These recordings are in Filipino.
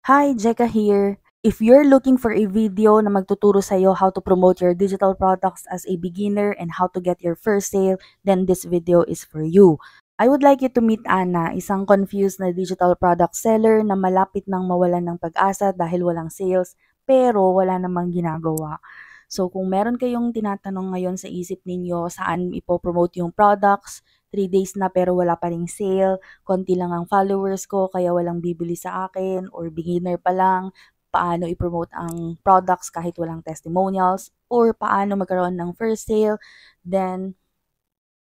Hi, Jeka here. If you're looking for a video na magtuturo sa'yo how to promote your digital products as a beginner and how to get your first sale, then this video is for you. I would like you to meet Ana, isang confused na digital product seller na malapit nang mawalan ng pag-asa dahil walang sales, pero wala namang ginagawa. So kung meron kayong tinatanong ngayon sa isip ninyo saan ipopromote yung products, 3 days na pero wala pa ring sale, konti lang ang followers ko kaya walang bibili sa akin, or beginner pa lang, paano i-promote ang products kahit walang testimonials, or paano magkaroon ng first sale, then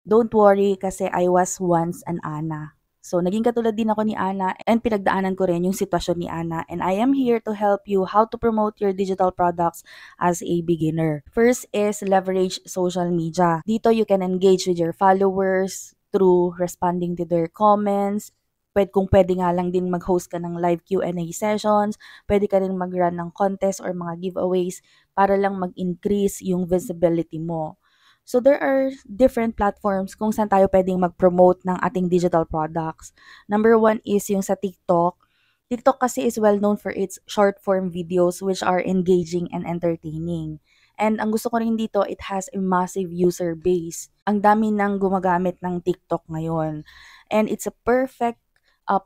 don't worry kasi I was once an Ana. So, naging katulad din ako ni Ana and pinagdaanan ko rin yung sitwasyon ni Ana, and I am here to help you how to promote your digital products as a beginner. First is leverage social media. Dito you can engage with your followers through responding to their comments. Kung pwede nga lang din mag-host ka ng live Q&A sessions, pwede ka rin mag-run ng contest or mga giveaways para lang mag-increase yung visibility mo. So there are different platforms kung saan tayo pwedeng mag-promote ng ating digital products. Number one is yung sa TikTok. TikTok kasi is well known for its short form videos which are engaging and entertaining. And ang gusto ko rin dito, it has a massive user base. Ang dami nang gumagamit ng TikTok ngayon. And it's a perfect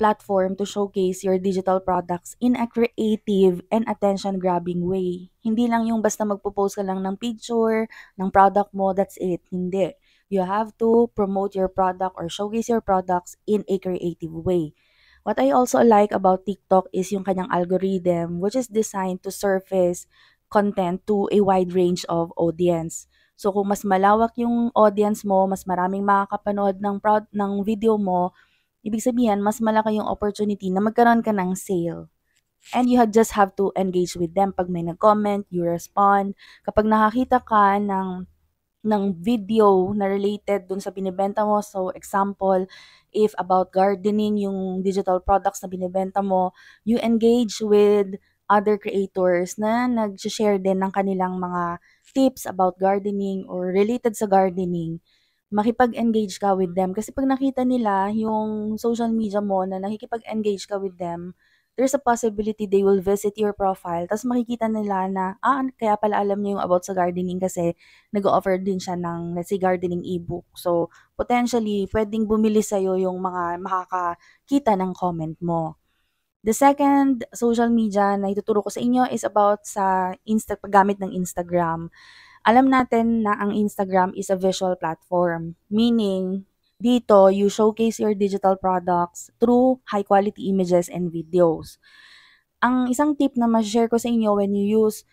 platform to showcase your digital products in a creative and attention-grabbing way. Hindi lang yung basta magpo-post ka lang ng picture, ng product mo, that's it. Hindi. You have to promote your product or showcase your products in a creative way. What I also like about TikTok is yung kanyang algorithm, which is designed to surface content to a wide range of audience. So kung mas malawak yung audience mo, mas maraming makakapanood ng video mo, ibig sabihin mas malaki yung opportunity na magkaroon ka ng sale. And you just have to engage with them. Pag may nag-comment, you respond. Kapag nakakita ka ng video na related dun sa binibenta mo, so example, if about gardening, yung digital products na binibenta mo, you engage with other creators na nag-share din ng kanilang mga tips about gardening or related sa gardening, makipag-engage ka with them. Kasi 'pag nakita nila yung social media mo na nakikipag-engage ka with them, there's a possibility they will visit your profile ta's makikita nila na, kaya pala alam niya yung about sa gardening kasi nag-o-offer din siya ng, let's say, gardening ebook. So, potentially puwedeng bumili sa'yo yung mga makakakita ng comment mo. The second social media na ituturo ko sa inyo is about sa paggamit ng Instagram. Alam natin na ang Instagram is a visual platform, meaning dito you showcase your digital products through high quality images and videos. Ang isang tip na ma-share ko sa inyo when you use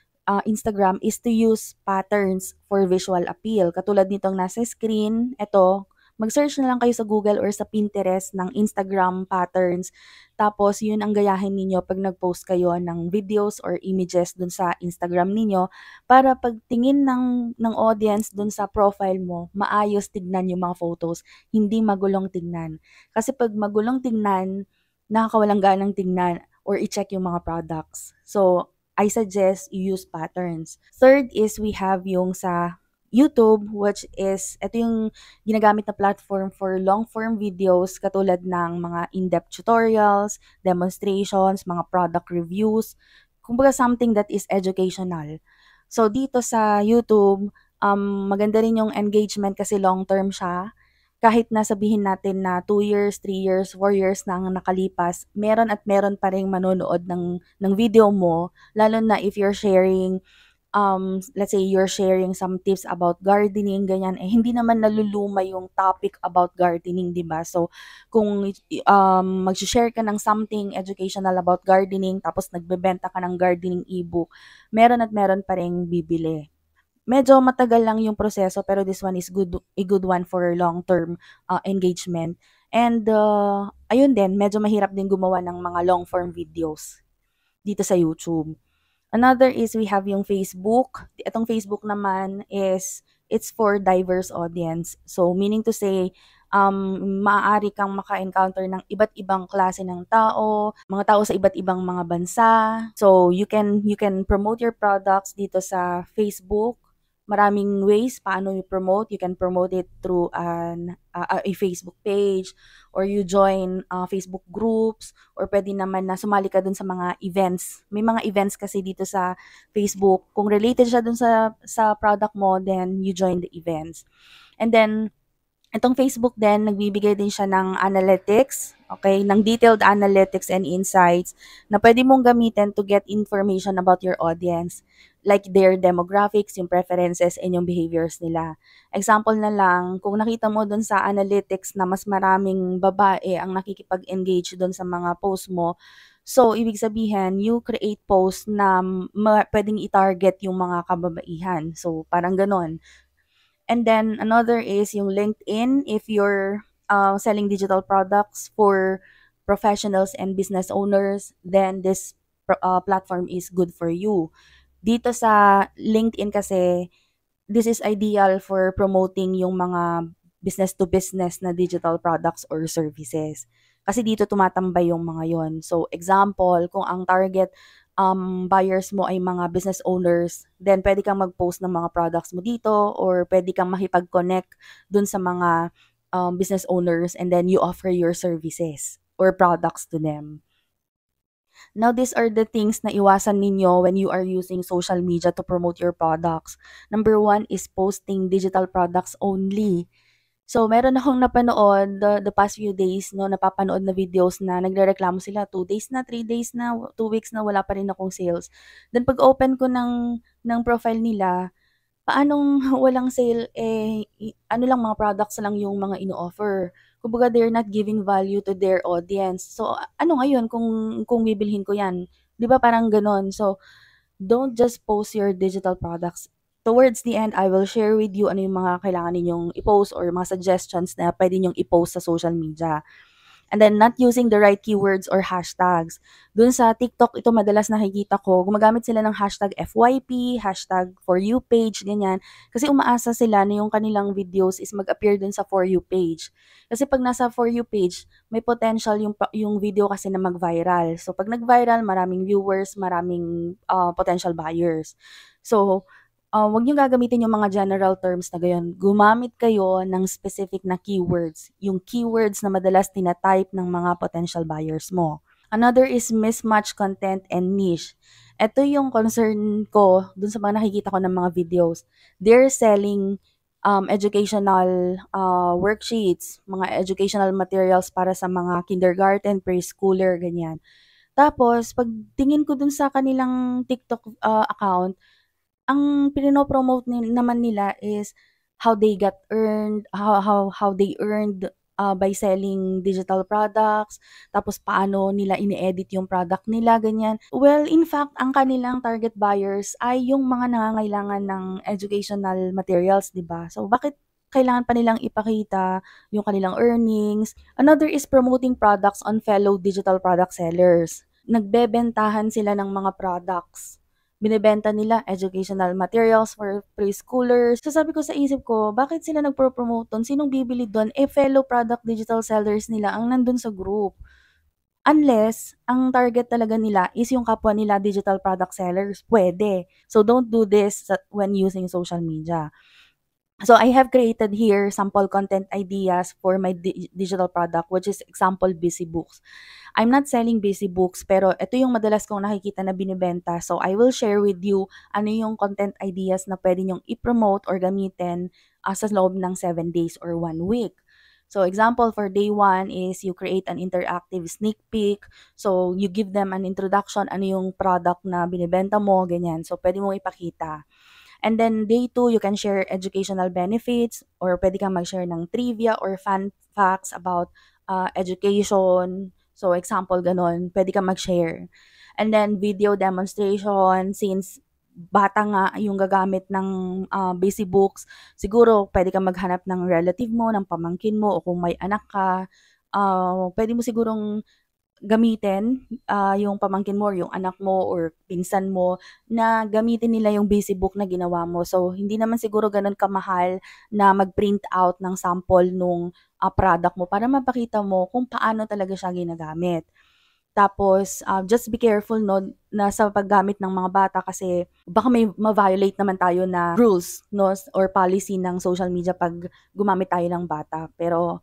Instagram is to use patterns for visual appeal. Katulad nitong nasa screen, eto, mag-search na lang kayo sa Google or sa Pinterest ng Instagram patterns. Tapos, yun ang gayahin ninyo pag nag-post kayo ng videos or images dun sa Instagram ninyo para pagtingin ng audience dun sa profile mo, maayos tignan yung mga photos, hindi magulong tignan. Kasi pag magulong tignan, nakakawalang ganang tignan or i-check yung mga products. So, I suggest you use patterns. Third is we have yung sa YouTube, which is, ito yung ginagamit na platform for long-form videos katulad ng mga in-depth tutorials, demonstrations, mga product reviews, kumbaga something that is educational. So, dito sa YouTube, maganda rin yung engagement kasi long-term siya. Kahit na sabihin natin na 2 years, 3 years, 4 years na ang nakalipas, meron at meron pa ring manonood ng video mo, lalo na if you're sharing, let's say you're sharing some tips about gardening, ganyan, eh hindi naman naluluma yung topic about gardening, 'di ba? So, kung magse-share ka ng something educational about gardening tapos nagbebenta ka ng gardening ebook, meron at meron pa ring bibili. Medyo matagal lang yung proseso pero this one is a good one for long-term engagement. And ayun din, medyo mahirap din gumawa ng mga long-form videos dito sa YouTube. Another is we have yung Facebook. Itong Facebook naman is it's for diverse audience. So meaning to say, maaari kang maka-encounter ng iba't ibang klase ng tao, mga tao sa iba't ibang mga bansa. So you can promote your products dito sa Facebook maraming ways paano i-promote. You can promote it through a Facebook page, or you join Facebook groups, or pwede naman na sumali ka dun sa mga events. May mga events kasi dito sa Facebook. Kung related siya dun sa product mo, then you join the events. And then, itong Facebook din, nagbibigay din siya ng analytics, okay, ng detailed analytics and insights na pwede mong gamitin to get information about your audience, like their demographics, yung preferences, and yung behaviors nila. Example na lang, kung nakita mo dun sa analytics na mas maraming babae ang nakikipag-engage dun sa mga post mo, so ibig sabihin, you create posts na pwedeng i-target yung mga kababaihan. So, parang ganon. And then another is yung LinkedIn. If you're selling digital products for professionals and business owners, then this platform is good for you. Dito sa LinkedIn kasi, this is ideal for promoting yung mga business to business na digital products or services. Kasi dito tumatambay yung mga yon. So, example, kung ang target buyers mo ay mga business owners, then pwede kang mag-post ng mga products mo dito, or pwede kang makipag-connect dun sa mga business owners, and then you offer your services or products to them. Now, these are the things na iwasan ninyo when you are using social media to promote your products. Number one is posting digital products only. So, meron akong napanood the past few days, no, napapanood na videos na nagrereklamo sila, 2 days na, 3 days na, 2 weeks na, wala pa rin akong sales. Then, pag open ko ng profile nila, paanong walang sale, ano lang, mga products lang yung mga ino-offer. Kumbaga, they're not giving value to their audience. So, ano ngayon kung bibilhin ko yan? 'Di ba parang gano'n? So, don't just post your digital products. Towards the end, I will share with you ano yung mga kailangan ninyong i-post or mga suggestions na pwede nyong i-post sa social media. And then, not using the right keywords or hashtags. Dun sa TikTok, ito madalas nakikita ko, gumagamit sila ng hashtag FYP, hashtag For You page, ganyan. Kasi umaasa sila na yung kanilang videos is mag-appear dun sa For You page. Kasi pag nasa For You page, may potential yung video kasi na mag-viral. So, pag nag-viral, maraming viewers, maraming potential buyers. So, wag niyo gagamitin yung mga general terms na gayon. Gumamit kayo ng specific na keywords, yung keywords na madalas tina-type ng mga potential buyers mo. Another is mismatch content and niche. Ito yung concern ko dun sa mga nakikita ko ng mga videos. They're selling educational worksheets, mga educational materials para sa mga kindergarten, preschooler, ganyan. Tapos, pag tingin ko dun sa kanilang TikTok account, ang pinopromote naman nila is how they got earned, how they earned by selling digital products, tapos paano nila ini-edit yung product nila, ganyan. Well, in fact, ang kanilang target buyers ay yung mga nangangailangan ng educational materials, 'di ba? So, bakit kailangan pa nilang ipakita yung kanilang earnings? Another is promoting products on fellow digital product sellers. Nagbebentahan sila ng mga products, binebenta nila educational materials for preschoolers. So sabi ko sa isip ko, bakit sila nagpo-promote do'n? Sinong bibili do'n? Fellow product digital sellers nila ang nandun sa group. Unless, ang target talaga nila is yung kapwa nila digital product sellers, pwede. So don't do this when using social media. So I have created here sample content ideas for my digital product, which is example Busy Books. I'm not selling Busy Books, pero ito yung madalas kong nakikita na binibenta. So I will share with you ano yung content ideas na pwede nyong i-promote or gamitin sa loob ng 7 days or 1 week. So example for day 1 is you create an interactive sneak peek. So you give them an introduction, ano yung product na binibenta mo, ganyan. So pwede mong ipakita. And then day 2, you can share educational benefits, or pwede kang mag-share ng trivia or fun facts about education. So example ganon, pwede kang mag-share. And then video demonstration, since bata nga yung gagamit ng Busy Books, siguro pwede kang maghanap ng relative mo, ng pamangkin mo, o kung may anak ka, pwede mo sigurong gamitin yung pamangkin mo or yung anak mo or pinsan mo na gamitin nila yung Busy Book na ginawa mo. So, hindi naman siguro gano'n kamahal na mag-print out ng sample nung product mo para mapakita mo kung paano talaga siya ginagamit. Tapos, just be careful 'no, na sa paggamit ng mga bata kasi baka may ma-violate naman tayo na rules 'no, or policy ng social media 'pag gumamit tayo ng bata. Pero,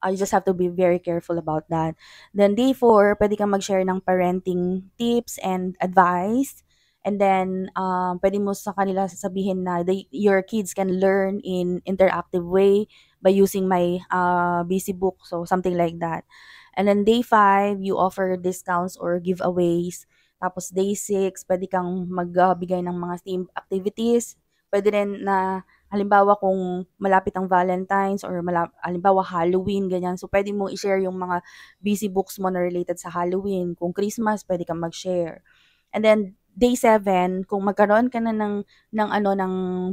you just have to be very careful about that. Then day 4, puwede kang mag-share ng parenting tips and advice. And then, puwede mo sa kanila sasabihin na your kids can learn in interactive way by using my, busy book, so something like that. And then day 5, you offer discounts or giveaways. Tapos day 6, puwede kang magbigay ng mga themed activities. Puwede rin na halimbawa kung malapit ang Valentine's or halimbawa Halloween, ganyan. So, puwede mong i-share yung mga busy books mo na related sa Halloween. Kung Christmas, puwede kang mag-share. And then day 7, kung magkaroon ka na ng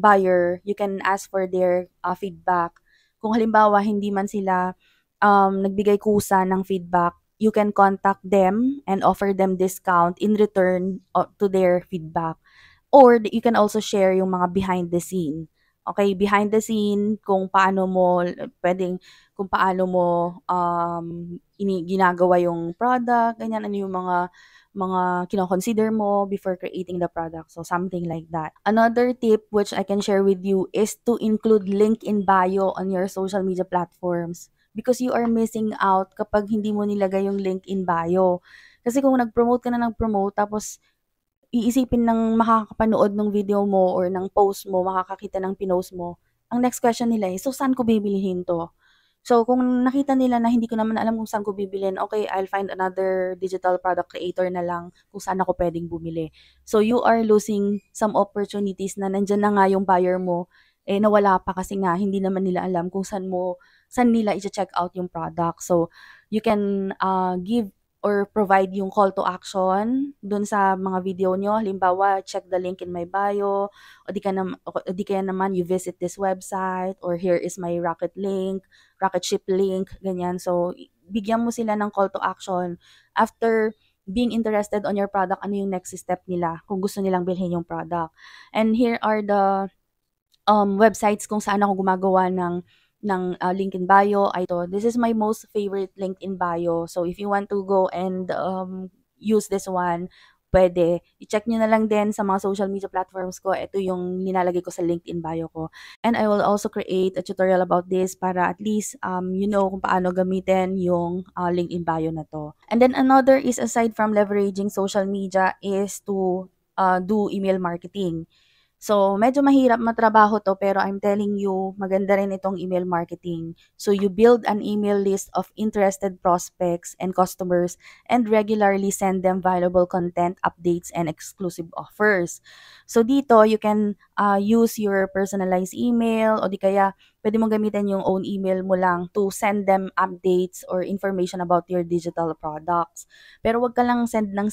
buyer, you can ask for their, feedback. Kung halimbawa hindi man sila nagbigay kusa ng feedback, you can contact them and offer them discount in return to their feedback. Or you can also share yung mga behind the scene. Okay, behind the scene kung paano mo puwedeng kung paano mo, ginagawa yung product, ganyan. Ano yung mga kino-consider mo before creating the product. So, something like that. Another tip which I can share with you is to include link in bio on your social media platforms. Because you are missing out kapag hindi mo nilagay yung link in bio. Kasi kung nag-promote ka na nag-promote tapos iisipin ng makakapanood ng video mo or ng post mo, makakakita ng pinost mo, ang next question nila is, "So, saan ko bibilhin 'to?" So, kung nakita nila na hindi ko naman alam kung saan ko bibilhin, okay, I'll find another digital product creator na lang kung saan ako puwedeng bumili. So, you are losing some opportunities na nandiyan na nga yung buyer mo, eh, nawala pa kasi nga hindi naman nila alam kung saan nila check out yung product. So, you can, give or provide yung call to action dun sa mga video niyo. Halimbawa, check the link in my bio o di kaya naman you visit this website or here is my rocket ship link, ganyan. So, bigyan mo sila ng call to action. After being interested on your product, ano yung next step nila kung gusto nilang bilhin yung product. And here are the websites kung saan ako gumagawa ng link in bio. This is my most favorite link in bio. So, if you want to go and, use this one, puwede. I-check niyo na lang din sa mga social media platforms ko. Ito yung nilalagay ko sa link in bio ko. And I will also create a tutorial about this para at least, you know kung paano gamitin yung, link in bio na 'to. And then another is aside from leveraging social media is to, do email marketing. So, medyo mahirap matrabaho 'to pero I'm telling you, maganda rin itong email marketing. So, you build an email list of interested prospects and customers and regularly send them valuable content, updates, and exclusive offers. So, dito you can, use your personalized email o di kaya puwede mong gamitin yung own email mo lang to send them updates or information about your digital products. Pero 'wag ka lang send ng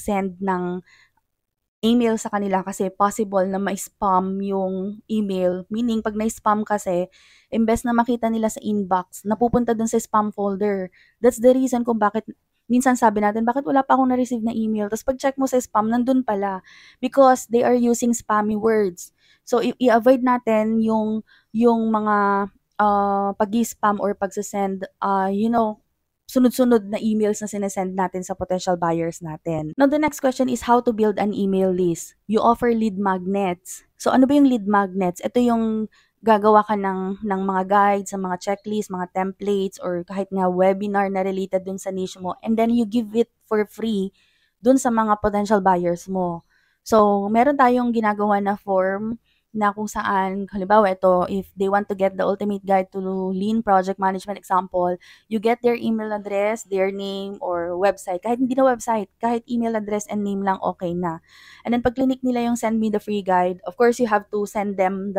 email sa kanila kasi possible na ma-spam yung email. Meaning 'pag na-spam kasi, imbes na makita nila sa inbox, napupunta dun sa spam folder. That's the reason kung bakit minsan sabi natin, "Bakit wala pa akong na-receive na email?" Tapos pag-check mo sa spam, nandun pala. Because they are using spammy words. So, i-avoid natin yung mga, pag-i-spam or pagse-send, sunod-sunod na emails na sinesend natin sa potential buyers natin. Now, the next question is how to build an email list. You offer lead magnets. So, ano ba yung lead magnets? Ito yung gagawa ka ng mga guides, sa mga checklist, mga templates, or kahit nga webinar na related dun sa niche mo. And then, you give it for free dun sa mga potential buyers mo. So, meron tayong ginagawa na form na kung saan, halimbawa ito, if they want to get the ultimate guide to lean project management example, you get their email address, their name, or website. Kahit hindi na website, kahit email address and name lang, okay na. And then pag clinic nila yung send me the free guide, of course, you have to send them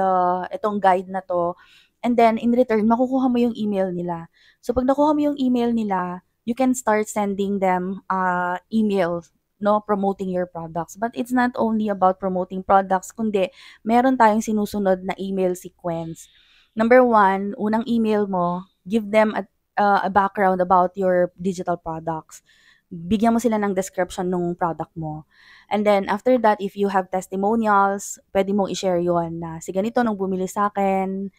itong guide na to. And then in return, makukuha mo yung email nila. So pag nakuha mo yung email nila, you can start sending them emails, no, promoting your products. But it's not only about promoting products, kundi meron tayong sinusunod na email sequence. Number 1, unang email mo, give them a background about your digital products. Bigyan mo sila ng description ng product mo. And then after that, if you have testimonials, pwede mong i-share yon na si ganito nung bumili sa akin,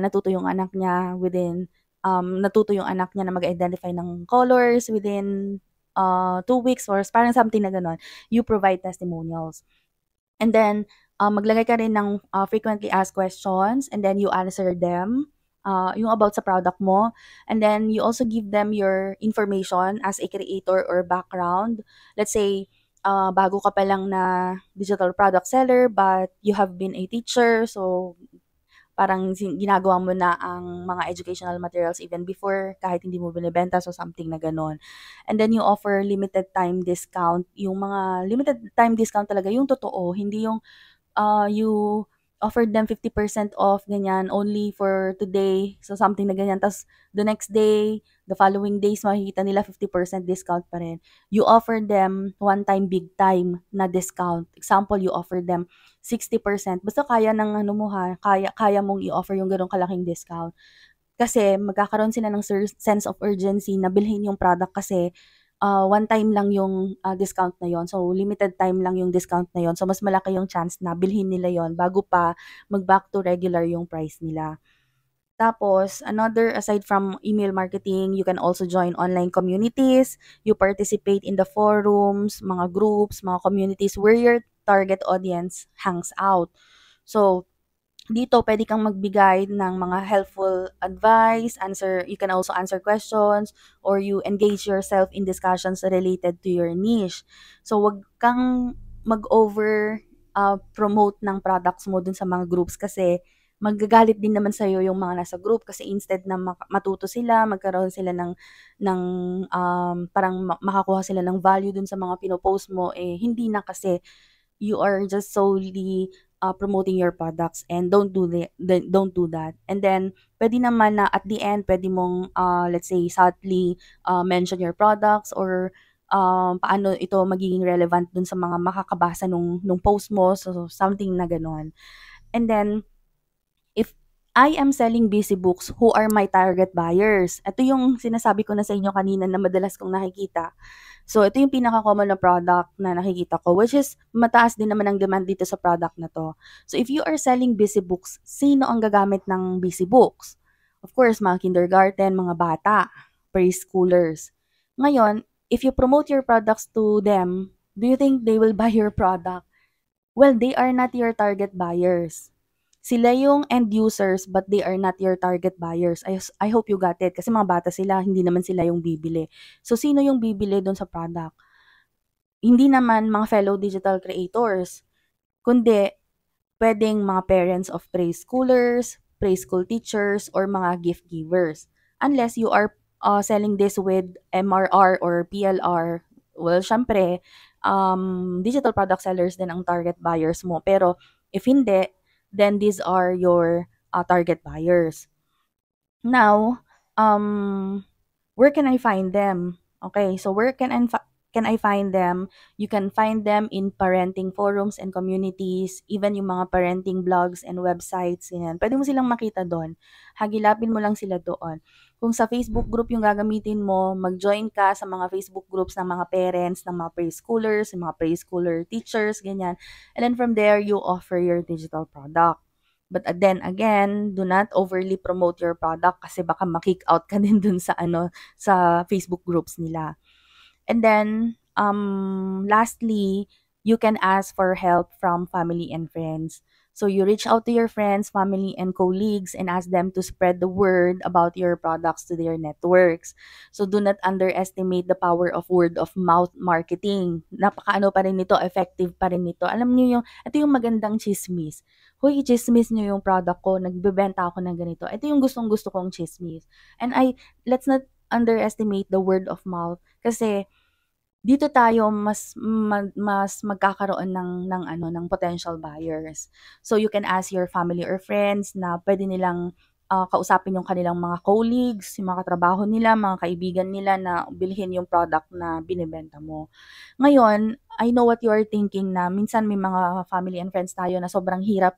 natuto yung anak niya na mag-identify ng colors within 2 weeks or parang something na gano'n, you provide testimonials. And then, maglagay ka rin ng frequently asked questions and then you answer them, yung about sa product mo. And then you also give them your information as a creator or background. Let's say, bago ka pa lang na digital product seller but you have been a teacher, so parang ginagawa mo na ang mga educational materials even before kahit hindi mo binebenta, so something na gano'n. And then you offer limited time discount, yung mga limited time discount talaga yung totoo, hindi yung you offered them 50% off ganyan, only for today, so something na ganyan. Ta's the next day, the following days makikita nila 50% discount pa rin. You offer them one time, big time na discount. Example, you offer them 60%, basta kaya ng ano mo ha, kaya mong i-offer yung gano'ng kalaking discount. Kasi magkakaroon sila ng sense of urgency na bilhin yung product kasi, one time lang yung, discount na yon. So, limited time lang yung discount na yon. So, mas malaki yung chance na bilhin nila yon bago pa mag-back to regular yung price nila. Tapos another, aside from email marketing, you can also join online communities. You participate in the forums, mga groups, mga communities where your target audience hangs out. So, dito puwede kang magbigay ng mga helpful advice, you can also answer questions or you engage yourself in discussions related to your niche. So, 'wag kang mag-over, promote ng products mo dun sa mga groups kasi magagalit din naman sa'yo yung mga nasa group kasi instead na matuto sila, magkaroon sila ng, parang makakuha sila ng value dun sa mga pino-post mo, eh, hindi na kasi you are just solely promoting your products and don't do that. And then puwede naman na at the end puwede mong, let's say subtly, mention your products or, paano ito magiging relevant dun sa mga makakabasa nung post mo, so something na gano'n. And then, if I am selling busy books, who are my target buyers? Ito yung sinasabi ko na sa inyo kanina na madalas kong nakikita. So, ito yung pinaka-common na product na nakikita ko, which is mataas din naman ang demand dito sa product na 'to. So, if you are selling busy books, sino ang gagamit ng busy books? Of course, mga kindergarten, mga bata, preschoolers. Ngayon, if you promote your products to them, do you think they will buy your product? Well, they are not your target buyers. Sila yung end users but they are not your target buyers. I hope you got it kasi mga bata sila, hindi naman sila yung bibili. So, sino yung bibili dun sa product? Hindi naman mga fellow digital creators, kundi puwedeng mga parents of preschoolers, preschool teachers, or mga gift givers. Unless you are, selling this with MRR or PLR, well, siyempre, digital product sellers din ang target buyers mo. Pero if hindi, then these are your, target buyers. Now, where can I find them? Okay, so where can I find them? You can find them in parenting forums and communities, even yung mga parenting blogs and websites, yan. Pwede mo silang makita doon. Hagilapin mo lang sila doon. Kung sa Facebook group yung gagamitin mo, mag-join ka sa mga Facebook groups ng mga parents, ng mga preschoolers, ng mga preschooler teachers, ganyan. And then from there, you offer your digital product. But then again, do not overly promote your product kasi baka ma-kick out ka din dun sa ano, sa Facebook groups nila. And then, lastly, you can ask for help from family and friends. So you reach out to your friends, family, and colleagues and ask them to spread the word about your products to their networks. So do not underestimate the power of word of mouth marketing. Napakaano pa rin nito, effective pa rin nito. Alam niyo yung, ito yung magandang chismis. Hoy, chismis niyo yung product ko, nagbebenta ako ng ganito. Ito yung gustong-gusto kong chismis. And let's not underestimate the word of mouth kasi dito tayo mas magkakaroon ng ano, ng potential buyers. So, you can ask your family or friends na puwede nilang, kausapin yung kanilang mga colleagues, yung mga katrabaho nila, mga kaibigan nila na bilhin yung product na binebenta mo. Ngayon, I know what you are thinking na minsan may mga family and friends tayo na sobrang hirap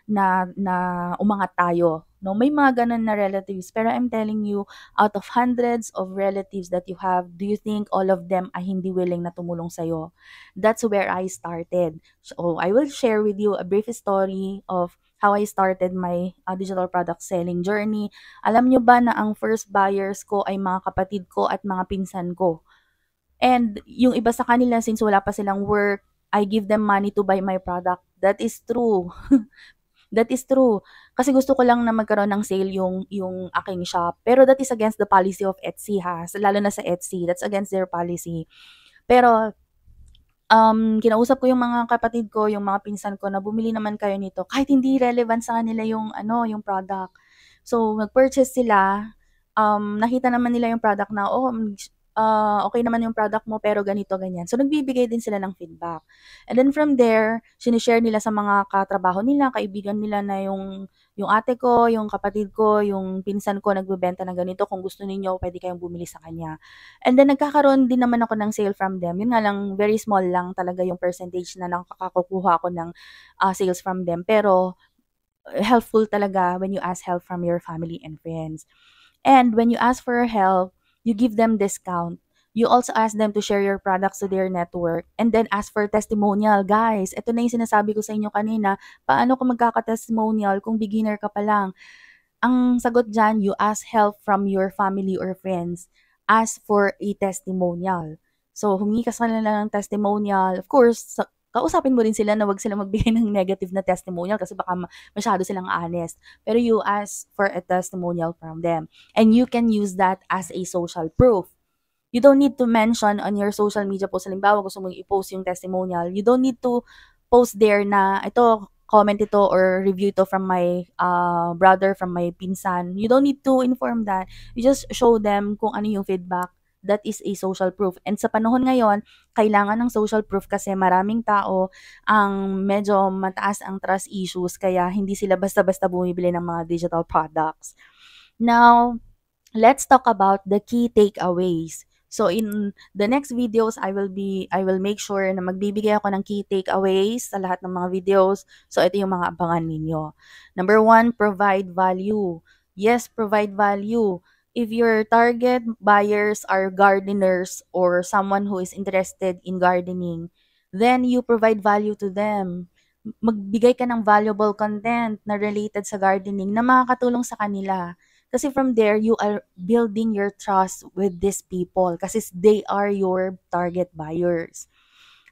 na na umangat tayo, 'no? May mga gano'n na relatives, pero I'm telling you, out of hundreds of relatives that you have, do you think all of them ay hindi willing na tumulong sa'yo? That's where I started. So, I will share with you a brief story of how I started my, digital product selling journey. Alam niyo ba na ang first buyers ko ay mga kapatid ko at mga pinsan ko? And yung iba sa kanila, since wala pa silang work, I give them money to buy my product. That is true. That is true. Kasi gusto ko lang na magkaroon ng sale yung aking shop. Pero that is against the policy of Etsy ha. Lalo na sa Etsy. That's against their policy. Pero kinausap ko yung mga kapatid ko, yung mga pinsan ko na bumili naman kayo nito kahit hindi relevant sa kanila yung ano, yung product. So, nag-purchase sila, nakita naman nila yung product na, "Oh, okey naman yung product mo pero ganito, ganyan." So, nagbibigay din sila ng feedback. And then from there, shine-share nila sa mga katrabaho nila, kaibigan nila na yung ate ko, yung kapatid ko, yung pinsan ko nagbebenta ng ganito, "Kung gusto ninyo puwede kayong bumili sa kanya." And then nagkakaroon din naman ako ng sale from them. Yun nga lang, very small lang talaga yung percentage na nakakakuha ako ng, sales from them. Pero helpful talaga when you ask help from your family and friends. And when you ask for help, you give them discount. You also ask them to share your products to their network and then ask for testimonial. Guys, ito na yung sinasabi ko sa inyo kanina, paano kung magkaka-testimonial kung beginner ka pa lang? Ang sagot diyan, you ask help from your family or friends. Ask for a testimonial. So, humingi ka sa kanila ng testimonial. Of course, kausapin mo rin sila na wag sila magbigay ng negative na testimonial kasi baka masyado silang honest. Pero you ask for a testimonial from them. And you can use that as a social proof. You don't need to mention on your social media post. Halimbawa, gusto mong i-post yung testimonial. You don't need to post there na ito, comment ito or review ito from my brother, from my pinsan. You don't need to inform that. You just show them kung ano yung feedback. That is a social proof. And sa panahon ngayon, kailangan ng social proof kasi maraming tao ang medyo mataas ang trust issues kaya hindi sila basta-basta bumibili ng mga digital products. Now, let's talk about the key takeaways. So in the next videos, I will make sure na magbibigay ako ng key takeaways sa lahat ng mga videos. So ito yung mga abangan ninyo. Number 1, provide value. Yes, provide value. If your target buyers are gardeners or someone who is interested in gardening, then you provide value to them. Magbigay ka ng valuable content na related sa gardening na makakatulong sa kanila. Kasi from there, you are building your trust with these people kasi they are your target buyers.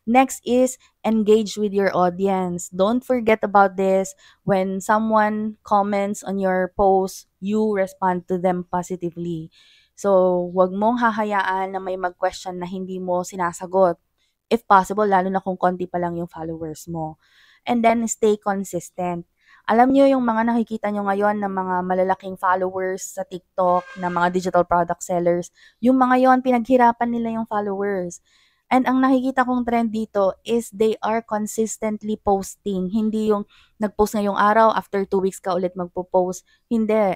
Next is engage with your audience. Don't forget about this. When someone comments on your post, you respond to them positively. So, wag mong hahayaan na may mag-question na hindi mo sinasagot. If possible, lalo na kung konti pa lang yung followers mo. And then, stay consistent. Alam niyo yung mga nakikita niyo ngayon na mga malalaking followers sa TikTok, na mga digital product sellers, yung mga yon pinaghirapan nila yung followers. And ang nakikita kong trend dito is they are consistently posting. Hindi yung nag-post ngayong araw, after 2 weeks ka ulit magpo-post. Hindi.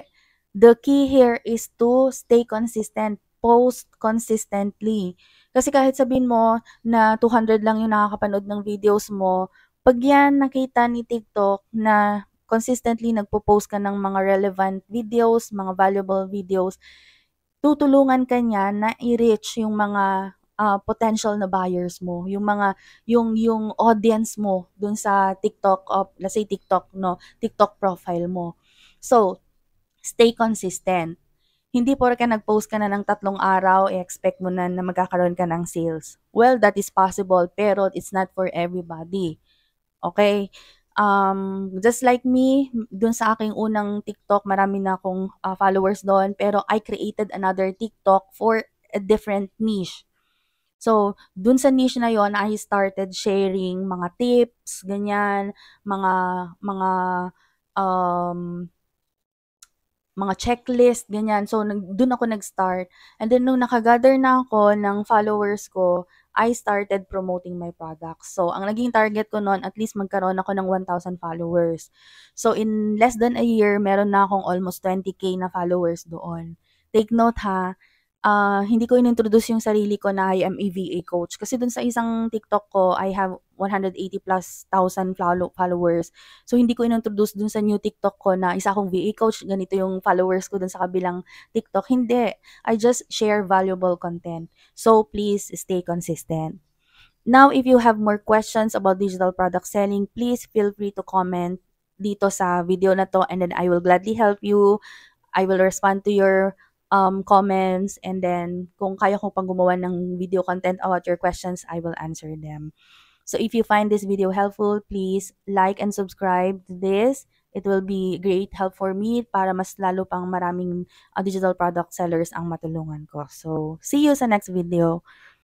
The key here is to stay consistent. Post consistently. Kasi kahit sabihin mo na 200 lang yung nakakapanood ng videos mo, pag yan nakita ni TikTok na consistently nagpo-post ka ng mga relevant videos, mga valuable videos, tutulungan ka niya na i-reach yung mga potential na buyers mo, yung mga yung audience mo dun sa TikTok, let's say TikTok, no, TikTok profile mo. So, stay consistent. Hindi porke nag-post ka na ng 3 araw, i-expect mo na magkakaroon ka ng sales. Well, that is possible, pero it's not for everybody. Okay? Just like me, dun sa aking unang TikTok, marami na akong followers doon, pero I created another TikTok for a different niche. So, dun sa niche na yon, I started sharing mga tips, ganyan, mga um, mga checklist, ganyan. So, dun ako nag-start. And then, nung nakagather na ako ng followers ko, I started promoting my products. So, ang naging target ko noon, at least magkaroon ako ng 1,000 followers. So, in less than a year, meron na akong almost 20K na followers doon. Take note ha, hindi ko inintroduce yung sarili ko na I am a VA coach. Kasi dun sa isang TikTok ko, I have 180,000+ followers. So, hindi ko inintroduce dun sa new TikTok ko na isa akong VA coach, ganito yung followers ko dun sa kabilang TikTok. Hindi. I just share valuable content. So, please stay consistent. Now, if you have more questions about digital product selling, please feel free to comment dito sa video na to and then I will gladly help you. I will respond to your comments, and then kung kaya ko pang gumawa ng video content about your questions, I will answer them. So if you find this video helpful, please like and subscribe to this. It will be great help for me para mas lalo pang maraming digital product sellers ang matulungan ko. So see you sa next video.